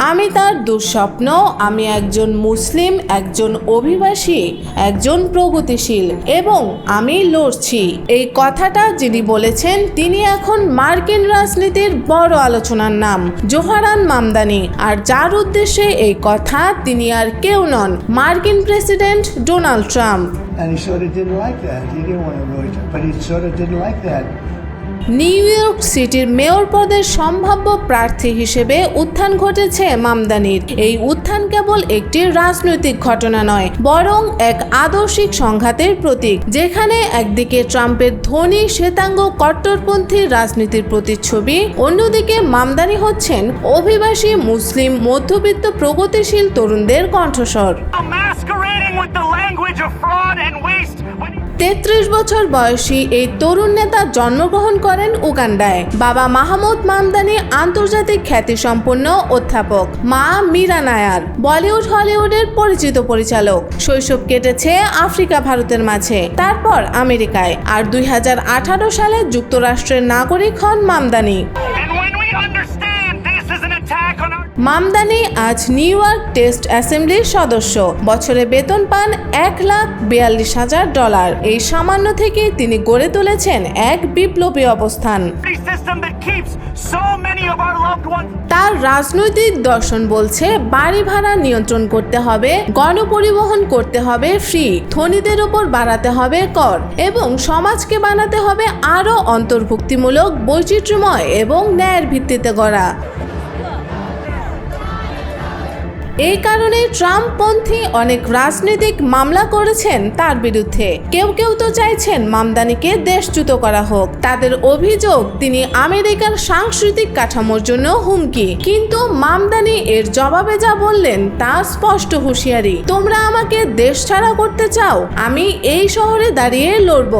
আমি তার দুঃস্বপ্ন, আমি একজন মুসলিম, একজন অভিবাসী, একজন প্রগতিশীল এবং আমি লড়ছি। এই কথাটা যিনি বলেছেন তিনি এখন মার্কিন রাজনীতির বড় আলোচনার নাম, জোহরান মামদানি। আর যার উদ্দেশ্যে এই কথা তিনি আর কেউ নন, মার্কিন president Donald Trump. New York সিটির মেয়র পদের সম্ভাব্য প্রার্থী হিসেবে উত্থান ঘটেছে মামদানির। এই উত্থান কেবল একটি রাজনৈতিক ঘটনা নয়, বরং এক আদর্শিক সংঘাতের প্রতীক, যেখানে একদিকে ট্রাম্পের ধনী শ্বেতাঙ্গ কট্টরপন্থী রাজনীতির প্রতিচ্ছবি, অন্যদিকে মামদানি হচ্ছেন অভিবাসী মুসলিম মধ্যবিত্ত প্রগতিশীল তরুণদের কণ্ঠস্বর। 33 বছর বয়সী এই তরুণ নেতা জন্মগ্রহণ করেন উগান্ডায়। বাবা মাহমুদ মামদানি আন্তর্জাতিক খ্যাতিসম্পন্ন অধ্যাপক, মা মীরা নায়ার বলিউড হলিউডের পরিচিত পরিচালক। শৈশব কেটেছে আফ্রিকা ভারতের মাঝে, তারপর আমেরিকায়, আর 2018 সালে যুক্তরাষ্ট্রের নাগরিক হন মামদানি। মামদানি আজ নিউ ইয়র্ক টেস্ট অ্যাসেম্বলির সদস্য। বছরে বেতন পান $1,42,000। এই সামান্য থেকে তিনি গড়ে তুলেছেন এক বিপ্লবী অবস্থান। তার রাজনৈতিক দর্শন বলছে বাড়ি ভাড়া নিয়ন্ত্রণ করতে হবে, গণপরিবহন করতে হবে ফ্রি, ধনীদের উপর বাড়াতে হবে কর এবং সমাজকে বানাতে হবে আরও অন্তর্ভুক্তিমূলক, বৈচিত্র্যময় এবং ন্যায়ের ভিত্তিতে গড়া। এই কারণে ট্রাম্পপন্থী অনেক রাজনৈতিক মামলা করেছেন তার বিরুদ্ধে। কেউ কেউ তো চাইছেন মামদানিকে দেশচ্যুত করা হোক। তাদের অভিযোগ তিনি আমেরিকার সাংস্কৃতিক কাঠামোর জন্য হুমকি। কিন্তু মামদানি এর জবাবে যা বললেন তা স্পষ্ট হুঁশিয়ারি, তোমরা আমাকে দেশ ছাড়া করতে চাও, আমি এই শহরে দাঁড়িয়ে লড়ব।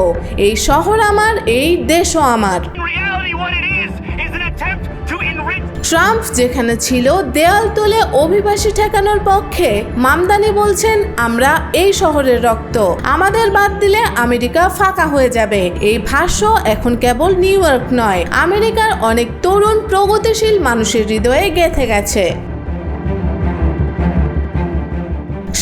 এই শহর আমার, এই দেশও আমার। ট্রাম্প যেখানে ছিল দেয়াল তুলে অভিবাসী ঠেকানোর পক্ষে, মামদানি বলছেন আমরা এই শহরের রক্ত, আমাদের বাদ দিলে আমেরিকা ফাঁকা হয়ে যাবে। এই ভাষ্য এখন কেবল নিউ ইয়র্ক নয়, আমেরিকার অনেক তরুণ প্রগতিশীল মানুষের হৃদয়ে গেঁথে গেছে।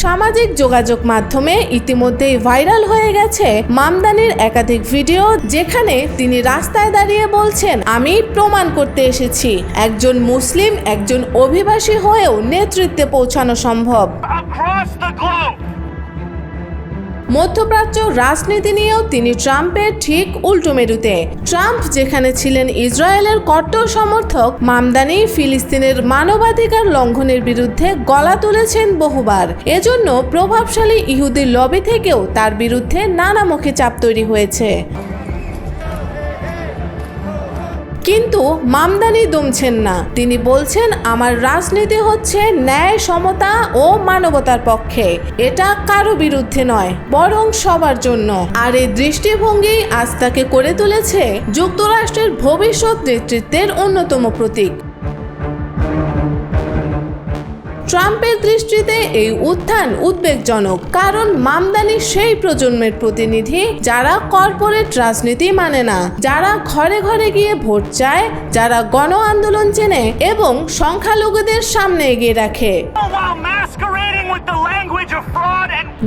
সামাজিক যোগাযোগ মাধ্যমে ইতিমধ্যেই ভাইরাল হয়ে গেছে মামদানির একাধিক ভিডিও, যেখানে তিনি রাস্তায় দাঁড়িয়ে বলছেন আমি প্রমাণ করতে এসেছি একজন মুসলিম, একজন অভিবাসী হয়েও নেতৃত্বে পৌঁছানো সম্ভব। মধ্যপ্রাচ্য রাজনীতি নিয়েও তিনি ট্রাম্পের ঠিক উল্টো মেরুতে। ট্রাম্প যেখানে ছিলেন ইসরায়েলের কট্টর সমর্থক, মামদানি ফিলিস্তিনের মানবাধিকার লঙ্ঘনের বিরুদ্ধে গলা তুলেছেন বহুবার। এজন্য প্রভাবশালী ইহুদি লবি থেকেও তার বিরুদ্ধে নানামুখী চাপ তৈরি হয়েছে। কিন্তু মামদানি দমছেন না। তিনি বলছেন আমার রাজনীতি হচ্ছে ন্যায়, সমতা ও মানবতার পক্ষে। এটা কারো বিরুদ্ধে নয়, বরং সবার জন্য। আর এই দৃষ্টিভঙ্গি আজ তাকে করে তুলেছে যুক্তরাষ্ট্রের ভবিষ্যৎ নেতৃত্বের অন্যতম প্রতীক। ট্রাম্পের দৃষ্টিতে এই উত্থান উদ্বেগজনক, কারণ মামদানি সেই প্রজন্মের প্রতিনিধি যারা কর্পোরেট রাজনীতি মানে না, যারা ঘরে ঘরে গিয়ে ভোট চায়, যারা গণ আন্দোলন চেনে এবং সংখ্যালঘুদের সামনে এগিয়ে রাখে।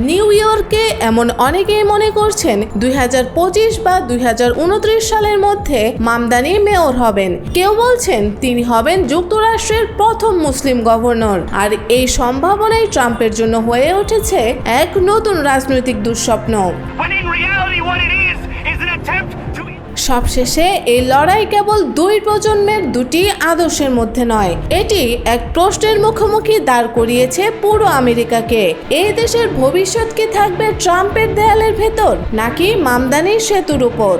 নিউ ইয়র্কে এমন অনেকেই মনে করছেন 2025 বা 2029 সালের মধ্যে মামদানি মেয়র হবেন। কেউ বলছেন তিনি হবেন যুক্তরাষ্ট্রের প্রথম মুসলিম গভর্নর। আর এই সম্ভাবনাই ট্রাম্পের জন্য হয়ে উঠেছে এক নতুন রাজনৈতিক দুঃস্বপ্ন। সবশেষে এই লড়াই কেবল দুই প্রজন্মের দুটি আদর্শের মধ্যে নয়, এটি এক প্রশ্নের মুখোমুখি দাঁড় করিয়েছে পুরো আমেরিকাকে। এই দেশের ভবিষ্যৎ কি থাকবে ট্রাম্পের দেয়ালের ভেতর, নাকি মামদানির সেতুর উপর?